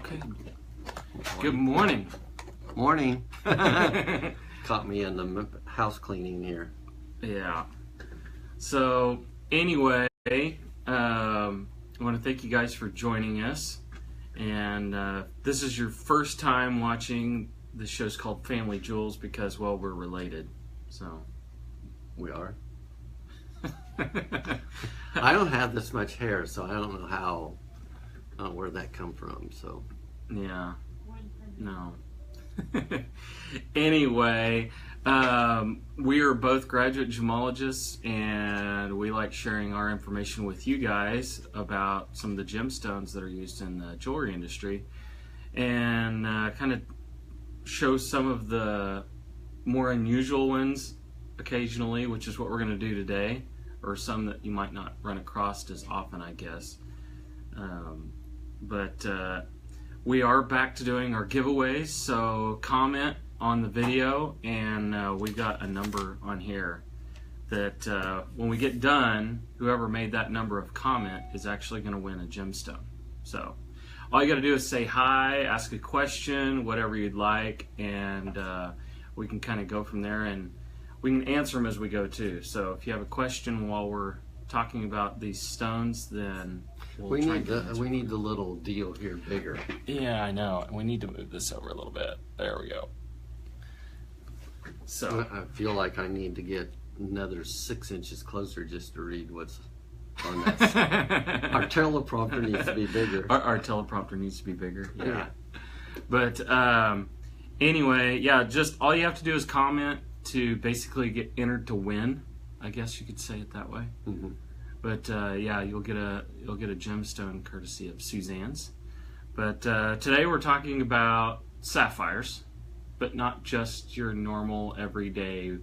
Okay. Good morning. Morning. Caught me in the house cleaning here. Yeah. So anyway, I want to thank you guys for joining us. And this is your first time watching the show's called Family Jewels because, well, we're related. So We are. I don't have this much hair, so I don't know where that come from. So yeah. No. Anyway, we are both graduate gemologists, and we like sharing our information with you guys about some of the gemstones that are used in the jewelry industry, and kind of show some of the more unusual ones occasionally, which is what we're going to do today, or some that you might not run across as often, I guess. But we are back to doing our giveaways, so comment on the video, and we've got a number on here that when we get done, whoever made that number of comment is actually going to win a gemstone. So all you got to do is say hi, ask a question, whatever you'd like, and we can kind of go from there, and we can answer them as we go too. So if you have a question while we're talking about these stones, then we need the little deal here bigger. Yeah, I know. We need to move this over a little bit. There we go. So I feel like I need to get another 6 inches closer just to read what's on that. Our teleprompter needs to be bigger. Our teleprompter needs to be bigger. Yeah. But anyway, yeah, just all you have to do is comment to basically get entered to win. I guess you could say it that way. Mm-hmm. But yeah, you'll get a gemstone courtesy of Suzanne's. But today we're talking about sapphires, but not just your normal everyday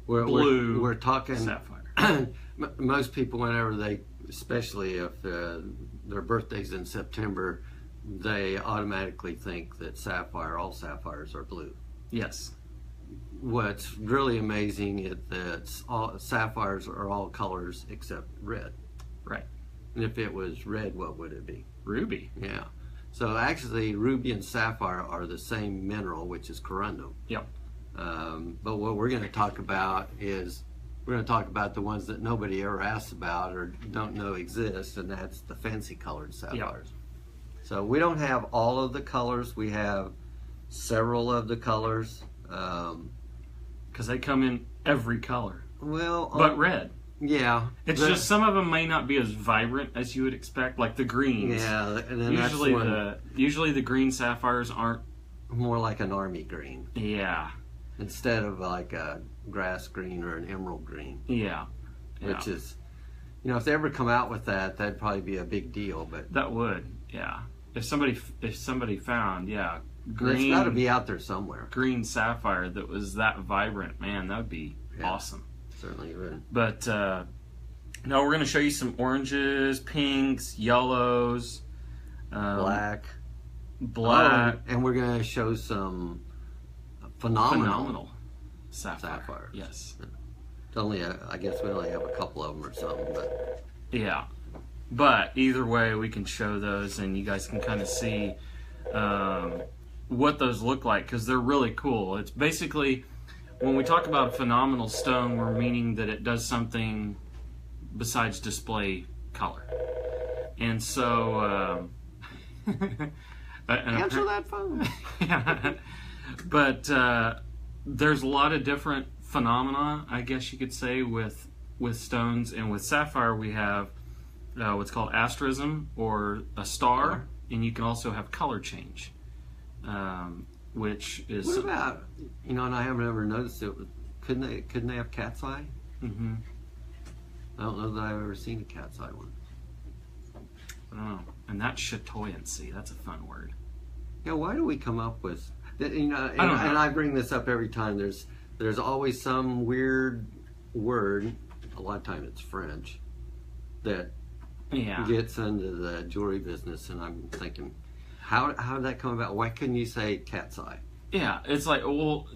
blue. We're talking sapphire. Most people, whenever they, especially if their birthday's in September, they automatically think that all sapphires are blue. Yes. What's really amazing is that sapphires are all colors except red. Right. And if it was red, what would it be? Ruby. Yeah. So actually, ruby and sapphire are the same mineral, which is corundum. Yep. But what we're going to talk about is the ones that nobody ever asks about or don't know exist, and that's the fancy colored sapphires. Yep. So we don't have all of the colors. We have several of the colors. Because they come in every color. Well, but red. Yeah. It's just some of them may not be as vibrant as you would expect, like the greens. Yeah, and then usually the green sapphires aren't more like an army green. Yeah. Instead of like a grass green or an emerald green. Yeah. Which is, if they ever come out with that, that'd probably be a big deal. But that would, yeah. If somebody found, green, it's got to be out there somewhere. Green sapphire that was that vibrant, man, that would be awesome. Certainly would. But no, we're going to show you some oranges, pinks, yellows, black, and we're going to show some phenomenal sapphire. Yes. It's only I guess we only have a couple of them or something, but yeah. But either way, we can show those, and you guys can kind of see what those look like, because they're really cool. It's basically, when we talk about a phenomenal stone, we're meaning that it does something besides display color. And so answer that phone. Yeah. But there's a lot of different phenomena, I guess you could say, with stones. And with sapphire, we have what's called asterism, or a star, and you can also have color change, which is... What about, and I haven't ever noticed it, couldn't they have cat's eye? Mm-hmm. I don't know that I've ever seen a cat's eye one. I don't know. And that's chatoyancy. That's a fun word. Yeah, why do we come up with... I don't know. And I bring this up every time. There's always some weird word, a lot of time it's French, that gets into the jewelry business, and I'm thinking, how did that come about? Why couldn't you say cat's eye? Yeah, it's like, well,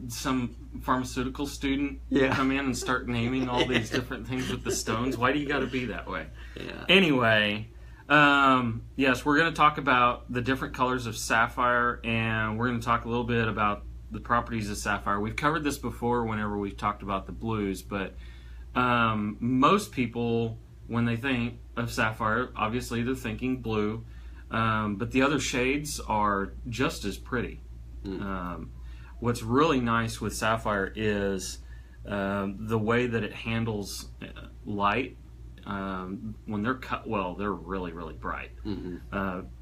some pharmaceutical student come in and start naming all these different things with the stones. Why do you got to be that way? Yeah. Anyway, Yes, we're going to talk about the different colors of sapphire, and we're going to talk a little bit about the properties of sapphire. We've covered this before whenever we've talked about the blues, but most people, when they think of sapphire, obviously they're thinking blue, but the other shades are just as pretty. What's really nice with sapphire is the way that it handles light. When they're cut well, they're really, really bright.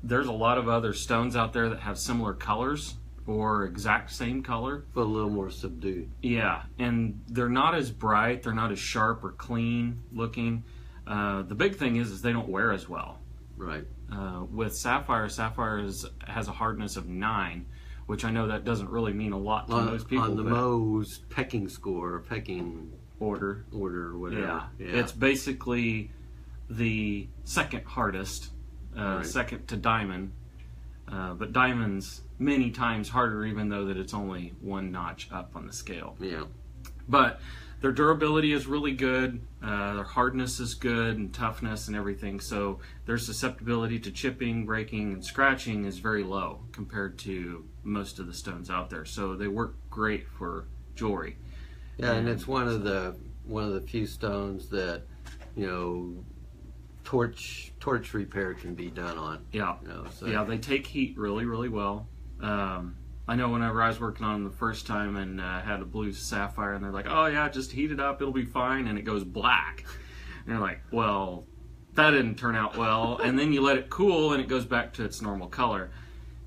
There's a lot of other stones out there that have similar colors or exact same color, but a little more subdued. Yeah, and they're not as bright, they're not as sharp or clean looking. The big thing is they don't wear as well. Right. With sapphire, has a hardness of 9, which I know that doesn't really mean a lot to most people. On the Mohs pecking score, pecking order or whatever. Yeah. It's basically the second hardest, right. Second to diamond, but diamond's many times harder, even though that it's only 1 notch up on the scale. Yeah. But their durability is really good, their hardness is good, and toughness and everything, so their susceptibility to chipping, breaking, and scratching is very low compared to most of the stones out there, so they work great for jewelry. Yeah, and it's one of the few stones that, you know, torch repair can be done on. Yeah, you know, so. Yeah, they take heat really, really well. I know whenever I was working on them the first time and had a blue sapphire, and they're like, "Oh yeah, just heat it up, it'll be fine," and it goes black. And you're like, "Well, that didn't turn out well." And then you let it cool, and it goes back to its normal color.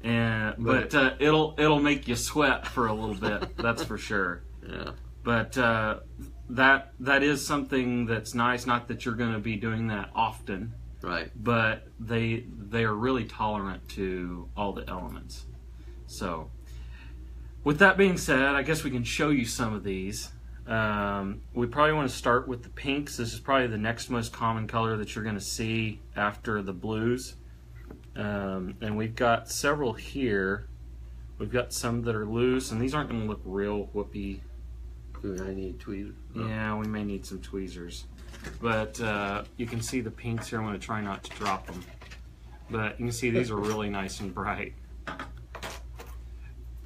But it'll make you sweat for a little bit. That's for sure. Yeah. But that is something that's nice. Not that you're going to be doing that often, right? But they are really tolerant to all the elements. So, with that being said, I guess we can show you some of these. We probably want to start with the pinks. This is probably the next most common color that you're going to see after the blues. And we've got several here. We've got some that are loose, and these aren't going to look real whoopy. Do I need tweezers? Yeah, we may need some tweezers. But you can see the pinks here. I'm going to try not to drop them. But you can see these are really nice and bright.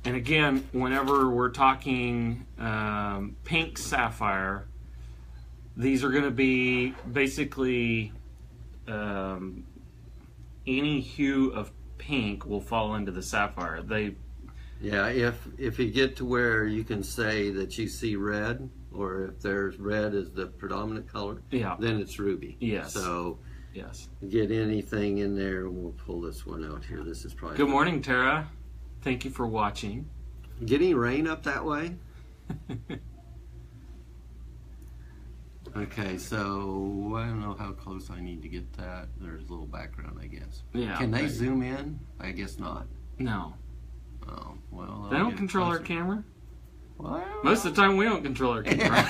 And again, whenever we're talking pink sapphire, these are going to be basically any hue of pink will fall into the sapphire. Yeah, if you get to where you can say that you see red, or if there's red as the predominant color, yeah, then it's ruby. Yes. So yes, get anything in there, and we'll pull this one out here. This is probably. Good morning, Tara. Thank you for watching. Getting rain up that way? Okay, so I don't know how close I need to get that. There's a little background, I guess. Yeah. Can they zoom in? I guess not. No. Oh, well. They don't control our camera? Well, most of the time we don't control our camera.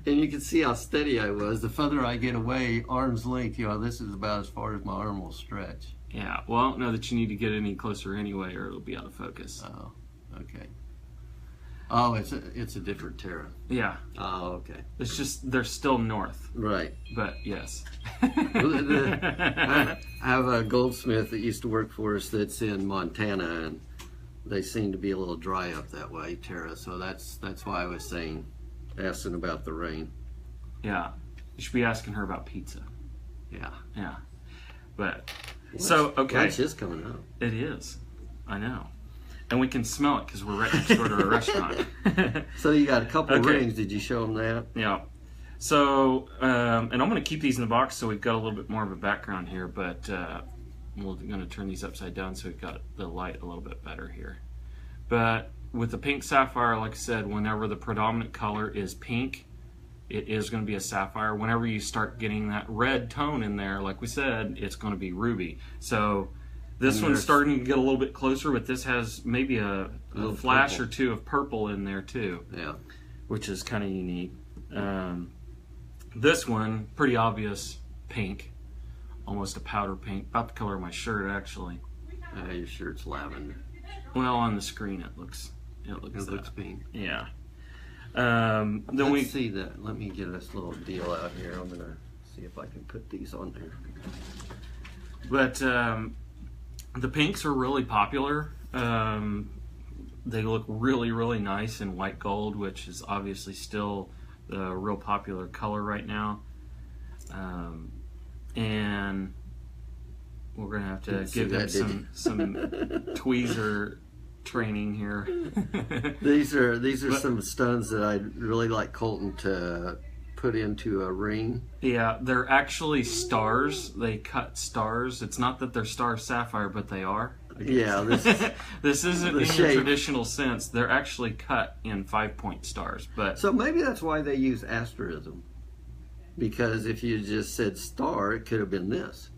And you can see how steady I was. The further I get away, arm's length, you know, this is about as far as my arm will stretch. Yeah, well, I don't know that you need to get any closer anyway, or it'll be out of focus. Oh, okay. Oh, it's a different Tara. Yeah. Oh, okay. It's just they're still north. Right. But yes. I have a goldsmith that used to work for us that's in Montana, and they seem to be a little dry up that way, Tara. So that's why I was asking about the rain. Yeah. You should be asking her about pizza. Yeah. Yeah. But so okay. Lunch is coming up. It is. I know. And we can smell it because we're right next door to a restaurant. So you got a couple rings. Did you show them that? Yeah. So, and I'm going to keep these in the box so we've got a little bit more of a background here, but we're going to turn these upside down so we've got the light a little bit better here. But with the pink sapphire, like I said, whenever the predominant color is pink, it is going to be a sapphire. Whenever you start getting that red tone in there, like we said, it's going to be ruby. So this one's starting to get a little bit closer, but this has maybe a flash or two of purple in there too. Yeah, which is kind of unique. This one, pretty obvious pink, almost a powder pink, about the color of my shirt actually. Your shirt's lavender. Well, on the screen it looks pink. Yeah. Let's see that. Let me get this little deal out here. I'm gonna see if I can put these on there. But the pinks are really popular. They look really, really nice in white gold, which is obviously still the real popular color right now. And we're gonna have to give them some tweezer training here. These are some stones that I'd really like Colton to put into a ring. Yeah, they're actually stars. They cut stars. It's not that they're star sapphire, but they are. Yeah, this isn't in the traditional sense. They're actually cut in 5-point stars. But so maybe that's why they use asterism, because if you just said star, it could have been this.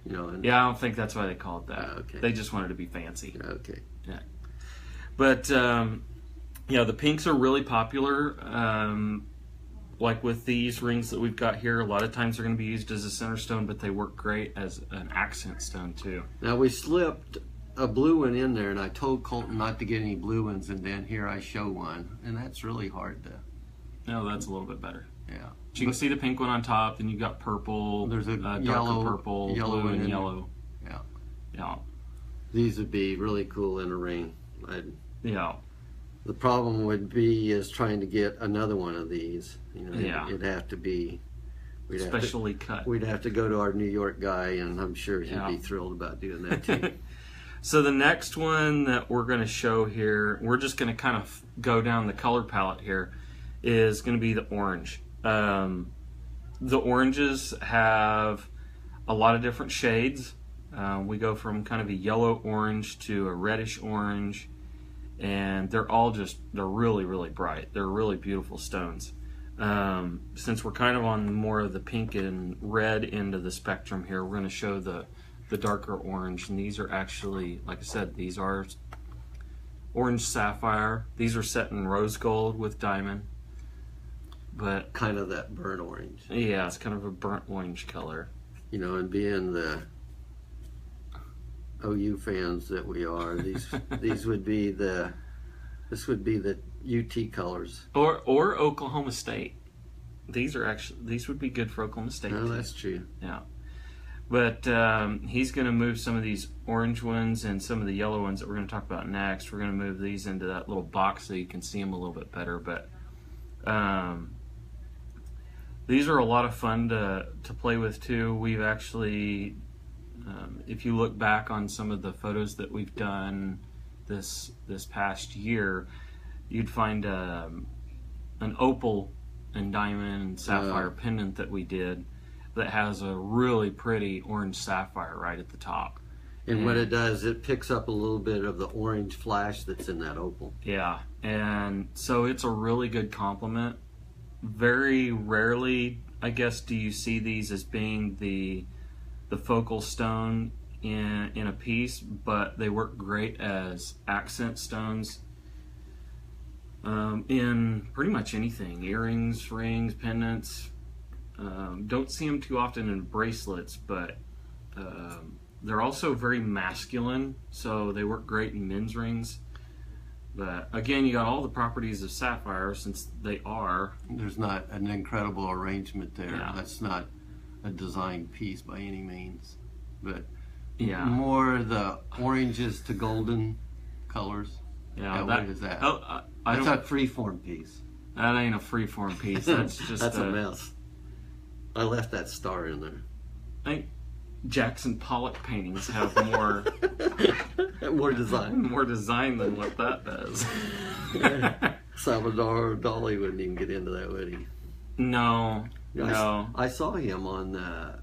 You know. Yeah, I don't think that's why they call it that. Okay. They just wanted to be fancy. Okay. Yeah. But yeah, the pinks are really popular. Like with these rings that we've got here, a lot of times they're going to be used as a center stone, but they work great as an accent stone too. Now we slipped a blue one in there, and I told Colton not to get any blue ones, and then here I show one, and that's really hard to... No, that's a little bit better. Yeah. But you can see the pink one on top, then you've got purple, there's a darker yellow, purple, blue, and yellow. Yeah. Yeah. These would be really cool in a ring. Yeah. The problem would be is trying to get another one of these. You know, yeah. It'd have to be specially cut. We'd have to go to our New York guy, and I'm sure he'd be thrilled about doing that too. So the next one that we're going to show here, we're just going to kind of go down the color palette here, is going to be the orange. The oranges have a lot of different shades. We go from kind of a yellow orange to a reddish orange, and they're really, really bright. They're really beautiful stones. Since we're kind of on more of the pink and red end of the spectrum here, we're going to show the darker orange, and these are actually, like I said, these are orange sapphire. These are set in rose gold with diamond, but kind of that burnt orange. Yeah, it's kind of a burnt orange color. You know, and being the OU fans that we are, this would be the UT colors, or Oklahoma State. These would be good for Oklahoma State. No, that's true. Yeah, but he's going to move some of these orange ones and some of the yellow ones that we're going to talk about next. We're going to move these into that little box so you can see them a little bit better. But these are a lot of fun to play with too. We've actually, if you look back on some of the photos that we've done this past year, you'd find an opal and diamond and sapphire pendant that we did that has a really pretty orange sapphire right at the top. And what it does, it picks up a little bit of the orange flash that's in that opal. Yeah, and so it's a really good complement. Very rarely, I guess, do you see these as being the focal stone in a piece, but they work great as accent stones in pretty much anything. Earrings, rings, pendants. Don't see them too often in bracelets, but they're also very masculine, so they work great in men's rings. But again, you got all the properties of sapphire, since they are. There's not an incredible arrangement there. Yeah. That's not a design piece by any means, but yeah, more the oranges to golden colors. Yeah, what is that? Oh, that's a freeform piece. That ain't a freeform piece. That's just that's a mess. I left that star in there. I think Jackson Pollock paintings have more design. More design than what that does. Salvador Dali wouldn't even get into that, would he? No. I saw him on the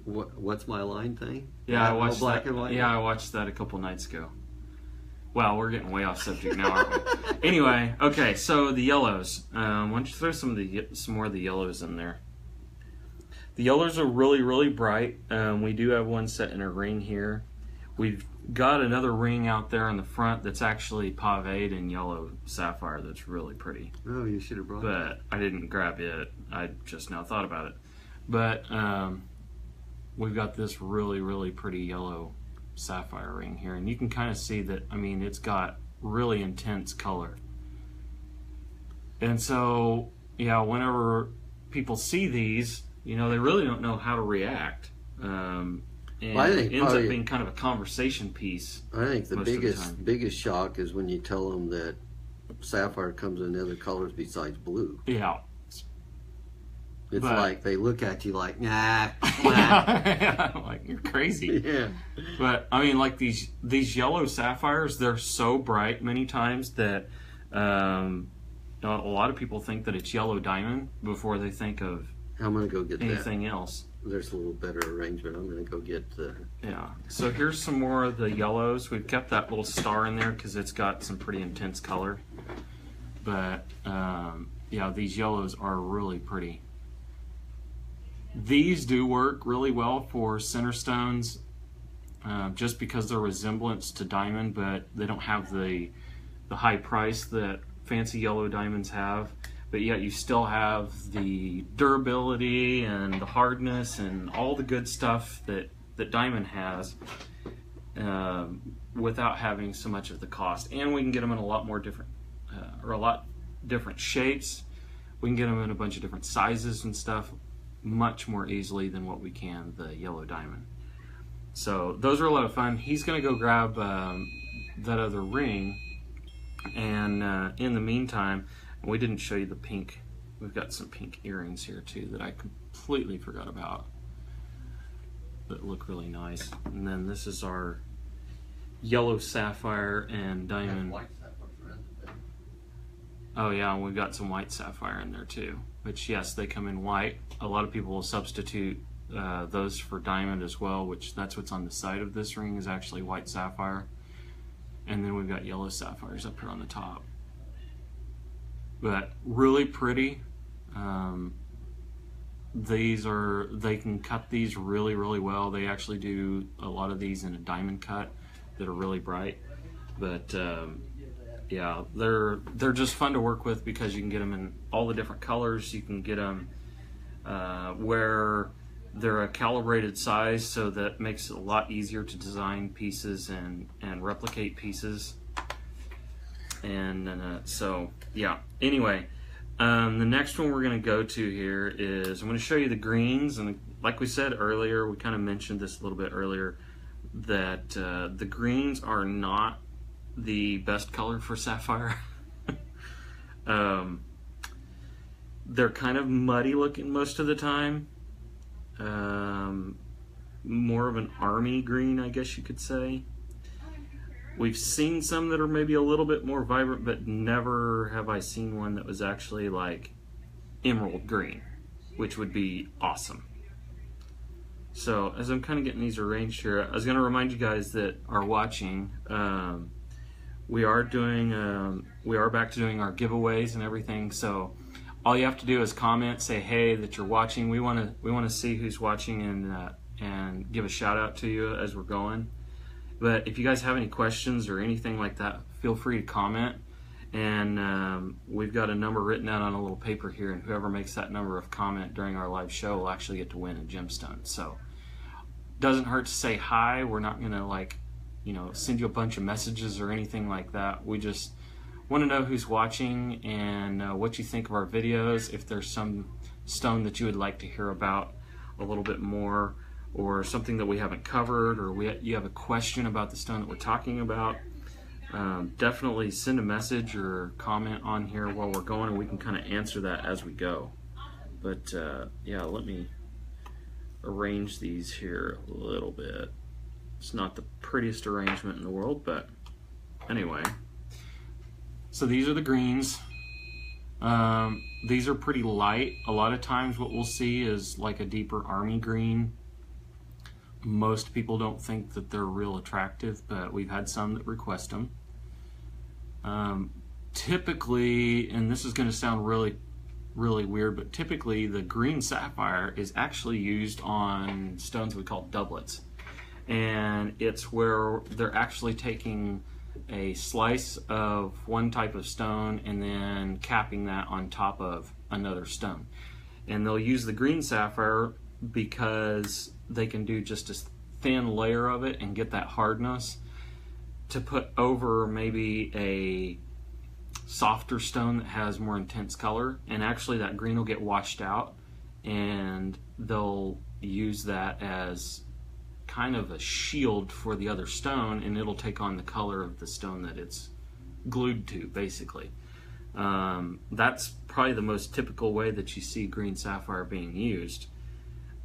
What's My Line thing. Yeah, I watched black that. And white. Yeah, I watched that a couple nights ago. Wow, we're getting way off subject now, aren't we? Anyway, okay, so the yellows. Why don't you throw some more of the yellows in there? The yellows are really, really bright. We do have one set in a ring here. We've got another ring out there in the front that's actually paved in yellow sapphire that's really pretty. Oh, you should have brought it. But I didn't grab it. I just now thought about it. But we've got this really, really pretty yellow sapphire ring here. And you can kind of see that, I mean, it's got really intense color. And so, yeah, whenever people see these, you know, they really don't know how to react. And I think it ends up being kind of a conversation piece. I think the biggest shock is when you tell them that sapphire comes in other colors besides blue. Yeah. It's like they look at you like, nah. Like, you're crazy. Yeah. But I mean, like these yellow sapphires, they're so bright many times that a lot of people think that it's yellow diamond before they think of I'm gonna go get anything else. There's a little better arrangement. I'm gonna go get the. Yeah. So here's some more of the yellows. We've kept that little star in there because it's got some pretty intense color. But yeah, these yellows are really pretty. These do work really well for center stones, just because their resemblance to diamond, but they don't have the high price that fancy yellow diamonds have. But yet you still have the durability and the hardness and all the good stuff that diamond has, without having so much of the cost. And we can get them in a lot more different, or a lot different shapes. We can get them in a bunch of different sizes and stuff much more easily than what we can the yellow diamond. So those are a lot of fun. He's going to go grab that other ring, and in the meantime, we didn't show you the pink. We've got some pink earrings here too that I completely forgot about that look really nice. And then this is our yellow sapphire and diamond. Oh yeah, and we've got some white sapphire in there too, which yes, they come in white. A lot of people will substitute those for diamond as well, which that's what's on the side of this ring is actually white sapphire. And then we've got yellow sapphires up here on the top. But really pretty. They can cut these really, really well. They actually do a lot of these in a diamond cut that are really bright. But yeah, they're just fun to work with because you can get them in all the different colors. You can get them where they're a calibrated size, so that makes it a lot easier to design pieces and replicate pieces. And so yeah, anyway, the next one we're going to go to here is I'm going to show you the greens. And like we said earlier, we kind of mentioned this a little bit earlier, that the greens are not the best color for sapphire. They're kind of muddy looking most of the time. More of an army green, I guess you could say. We've seen some that are maybe a little bit more vibrant, but never have I seen one that was actually like emerald green, which would be awesome. So as I'm kind of getting these arranged here, I was going to remind you guys that are watching, we are back to doing our giveaways and everything. So all you have to do is comment, say hey that you're watching. We want to see who's watching and give a shout out to you as we're going. But if you guys have any questions or anything like that, feel free to comment. And we've got a number written out on a little paper here, and whoever makes that number of comment during our live show will actually get to win a gemstone. So doesn't hurt to say hi. We're not gonna send you a bunch of messages or anything like that. We just want to know who's watching and what you think of our videos. If there's some stone that you would like to hear about a little bit more, or something that we haven't covered, or you have a question about the stone that we're talking about, definitely send a message or comment on here while we're going, and we can kind of answer that as we go. But yeah, let me arrange these here a little bit. It's not the prettiest arrangement in the world, but anyway. So these are the greens. These are pretty light. A lot of times what we'll see is like a deeper army green. Most people don't think that they're real attractive, but we've had some that request them. Typically, and this is going to sound really, really weird, but typically the green sapphire is actually used on stones we call doublets. And it's where they're actually taking a slice of one type of stone and then capping that on top of another stone. And they'll use the green sapphire because they can do just a thin layer of it and get that hardness to put over maybe a softer stone that has more intense color, and actually that green will get washed out and they'll use that as kind of a shield for the other stone, and it'll take on the color of the stone that it's glued to, basically. That's probably the most typical way that you see green sapphire being used.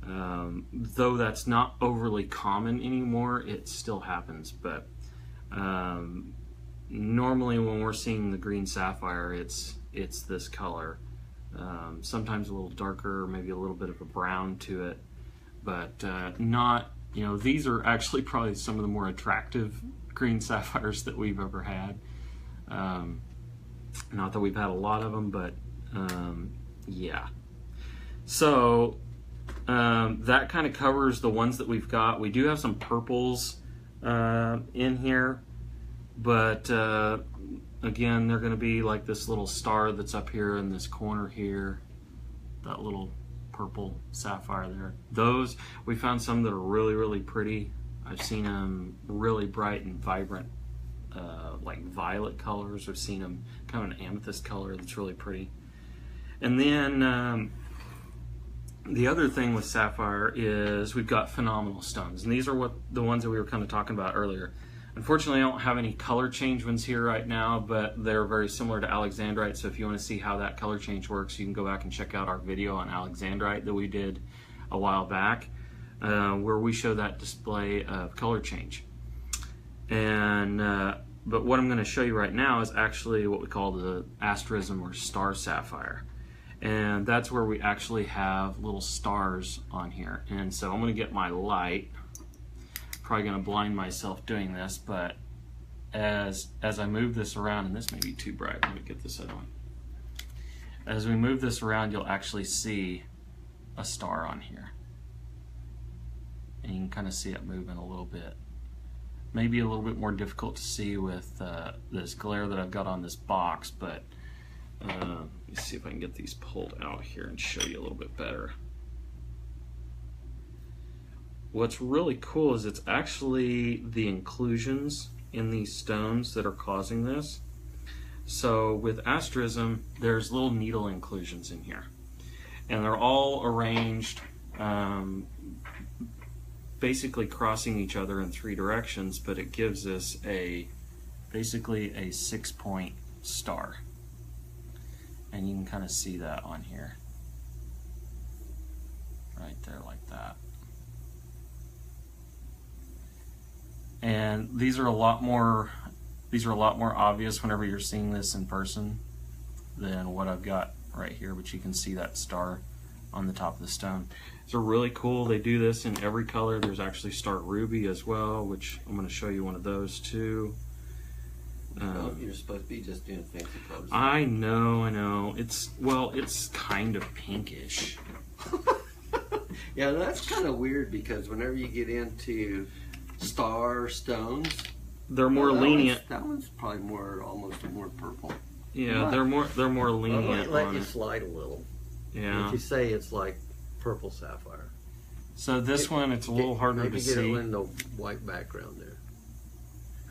Though that's not overly common anymore, it still happens. But normally when we're seeing the green sapphire, it's this color. Sometimes a little darker, maybe a little bit of a brown to it, but not, you know, these are actually probably some of the more attractive green sapphires that we've ever had. Not that we've had a lot of them, but yeah. So that kind of covers the ones that we've got. We do have some purples in here, but again, they're going to be like this little star that's up here in this corner here, that little purple sapphire there. Those, we found some that are really, really pretty. I've seen them really bright and vibrant, like violet colors. I've seen them kind of an amethyst color that's really pretty. And then the other thing with sapphire is we've got phenomenal stones, and these are the ones that we were kind of talking about earlier. Unfortunately, I don't have any color change ones here right now, but they're very similar to alexandrite, so if you want to see how that color change works, you can go back and check out our video on alexandrite that we did a while back, where we show that display of color change. And but what I'm going to show you right now is actually what we call the asterism or star sapphire. And that's where we actually have little stars on here. And so I'm going to get my light. Probably going to blind myself doing this, but as I move this around, and this may be too bright, let me get this other one. As we move this around, you'll actually see a star on here. And you can kind of see it moving a little bit. Maybe a little bit more difficult to see with this glare that I've got on this box, but let me see if I can get these pulled out here and show you a little bit better. What's really cool is it's actually the inclusions in these stones that are causing this. So with asterism, there's little needle inclusions in here, and they're all arranged basically crossing each other in 3 directions, but it gives us basically a 6-point star. And you can kind of see that on here. Right there like that. And these are a lot more obvious whenever you're seeing this in person than what I've got right here, but you can see that star on the top of the stone. They're really cool. They do this in every color. There's actually star ruby as well, which I'm going to show you one of those too. You're supposed to be just doing fancy colors. I know. It's kind of pinkish. Yeah, that's kind of weird because whenever you get into star stones, they're more lenient. That one's probably almost more purple. Yeah, they're more lenient. Let you slide a little. Yeah. If you say it's like purple sapphire. So this one, it's a little harder to see. Maybe get it in the white background there.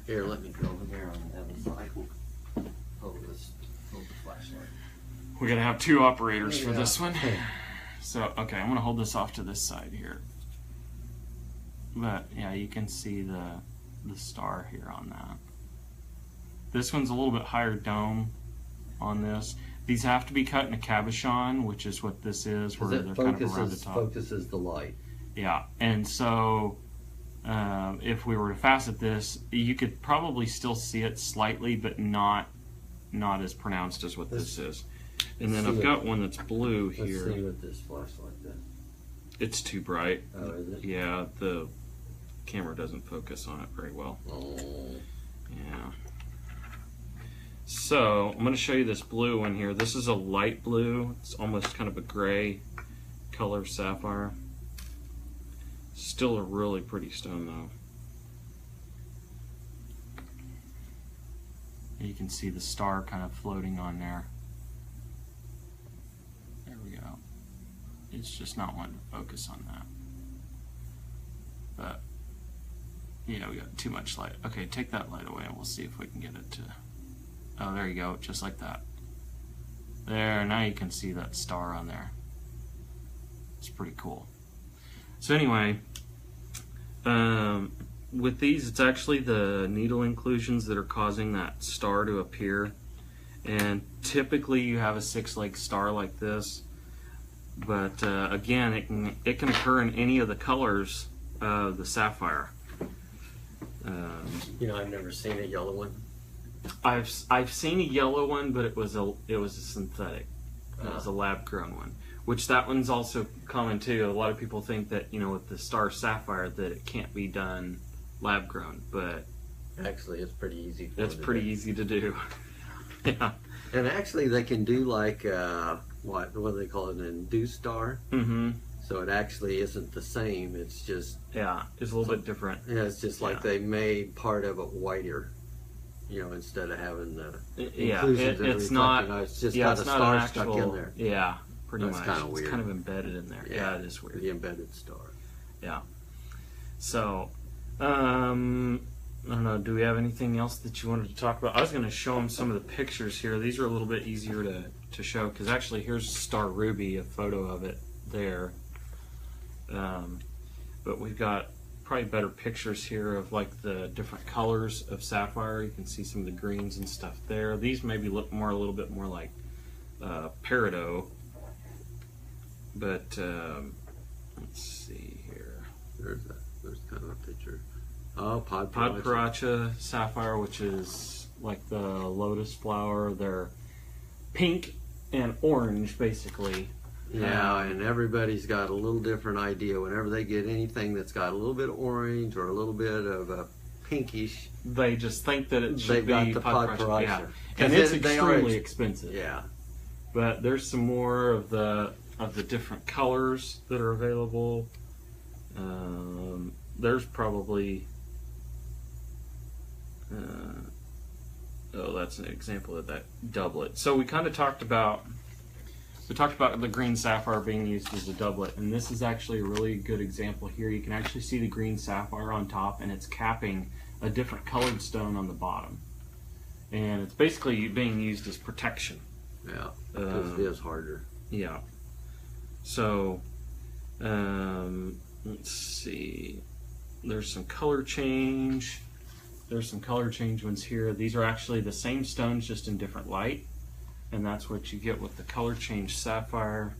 Here, let me go over there on the other side. Hold the flashlight. We're gonna have 2 operators for this one. So okay, I'm gonna hold this off to this side here. But yeah, you can see the star here on that. This one's a little bit higher dome on this. These have to be cut in a cabochon, which is what this is, where they're kind of around the top. Focuses the light. Yeah, and so if we were to facet this, you could probably still see it slightly, but not as pronounced as what this is. And then I've got one that's blue here. Let's see what this flashlight does. It's too bright. Oh, is it? Yeah, the camera doesn't focus on it very well. Oh. Yeah. So I'm going to show you this blue one here. This is a light blue. It's almost kind of a gray color sapphire. Still a really pretty stone though. And you can see the star kind of floating on there. There we go. It's just not wanting to focus on that. But yeah, we got too much light. Okay, take that light away and we'll see if we can get it to... Oh, there you go, just like that. There, now you can see that star on there. It's pretty cool. So anyway, with these, it's actually the needle inclusions that are causing that star to appear. And typically you have a 6-leg star like this, but again, it can occur in any of the colors of the sapphire. You know, I've never seen a yellow one. I've seen a yellow one, but it was a synthetic. It was a lab grown one, which that one's also common too. A lot of people think that, you know, with the star sapphire that it can't be done lab grown, but actually it's pretty easy. It's pretty easy to do. Yeah. And actually they can do like what do they call it, an induced star? Mm-hmm. So it actually isn't the same. It's just it's a little bit different. Yeah, it's just like they made part of it whiter. You know, instead of having the inclusions it's not. It's just got a star actual, stuck in there. Yeah, pretty much. Kind of weird. It's kind of embedded in there. Yeah, it is weird. The embedded star. Yeah. So, I don't know. Do we have anything else that you wanted to talk about? I was going to show them some of the pictures here. These are a little bit easier to show because actually here's Star Ruby, a photo of it there. But we've got probably better pictures here of like the different colors of sapphire. You can see some of the greens and stuff there. These maybe look a little bit more like peridot. But let's see here. There's kind of a picture. Oh, Podparacha sapphire, which is like the lotus flower. They're pink and orange, basically. Yeah, and everybody's got a little different idea. Whenever they get anything that's got a little bit of orange or a little bit of a pinkish, they just think that it should be Podparacha. Yeah. And it's extremely expensive. Yeah. But there's some more of the different colors that are available. There's probably that's an example of that doublet. So we kind of talked about the green sapphire being used as a doublet, and this is actually a really good example here. You can actually see the green sapphire on top, and it's capping a different colored stone on the bottom, and it's basically being used as protection. Yeah, because it is harder. Yeah. So let's see. There's some color change. There's some color change ones here. These are actually the same stones, just in different light. And that's what you get with the color change sapphire.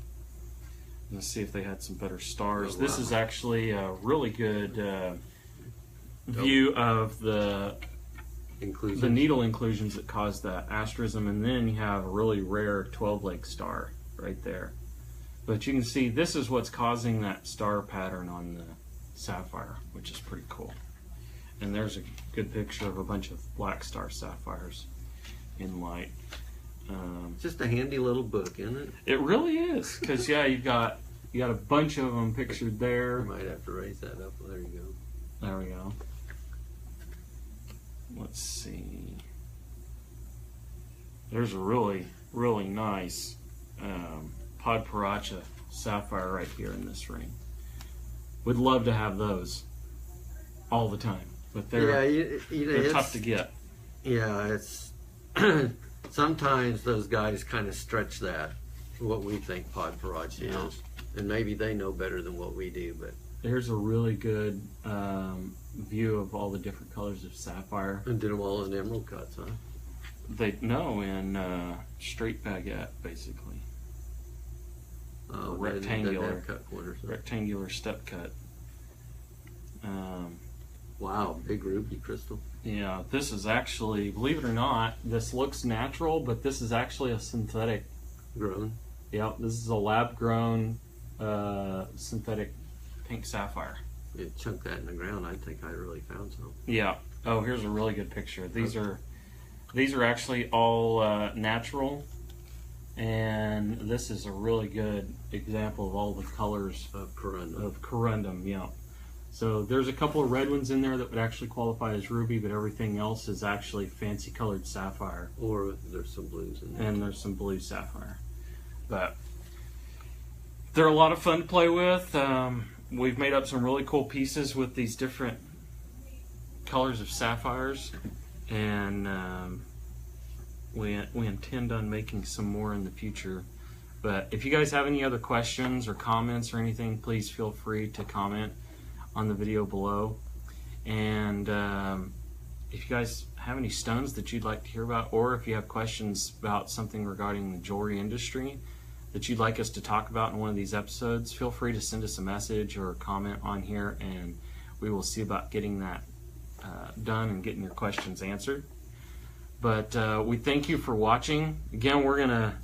Let's see if they had some better stars. This is actually a really good view of the needle inclusions that cause that asterism. And then you have a really rare 12-leg star right there. But you can see this is what's causing that star pattern on the sapphire, which is pretty cool. And there's a good picture of a bunch of black star sapphires in light. Just a handy little book, isn't it? It really is, because you got a bunch of them pictured there. You might have to raise that up. There you go. There we go. Let's see. There's a really, really nice Podparacha sapphire right here in this ring. Would love to have those all the time, but they're tough to get. Yeah, it's sometimes those guys kind of stretch that, what we think Podparacha is, and maybe they know better than what we do. But here's a really good view of all the different colors of sapphire. And did them all in emerald cuts, huh? In straight baguette, basically. Rectangular step cut. Wow, big ruby crystal. Yeah, this is actually, believe it or not, this looks natural, but this is actually a synthetic grown. Yeah, this is a lab grown synthetic pink sapphire. You chunk that in the ground, I think I really found some. Yeah. Oh, here's a really good picture. These are actually all natural. And this is a really good example of all the colors of corundum. Yeah. So there's a couple of red ones in there that would actually qualify as ruby, but everything else is actually fancy colored sapphire. Or there's some blues in there. And there's some blue sapphire. But they're a lot of fun to play with. We've made up some really cool pieces with these different colors of sapphires. And we intend on making some more in the future. But if you guys have any other questions or comments or anything, please feel free to comment on the video below. And if you guys have any stones that you'd like to hear about, or if you have questions about something regarding the jewelry industry that you'd like us to talk about in one of these episodes, feel free to send us a message or a comment on here, and we will see about getting that done and getting your questions answered. But we thank you for watching. Again, we're gonna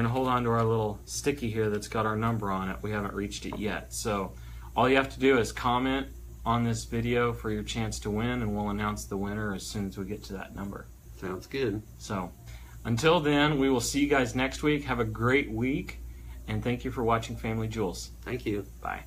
hold on to our little sticky here that's got our number on it. We haven't reached it yet. So all you have to do is comment on this video for your chance to win, and we'll announce the winner as soon as we get to that number. Sounds good. So until then, we will see you guys next week. Have a great week, and thank you for watching Family Jewels. Thank you. Bye.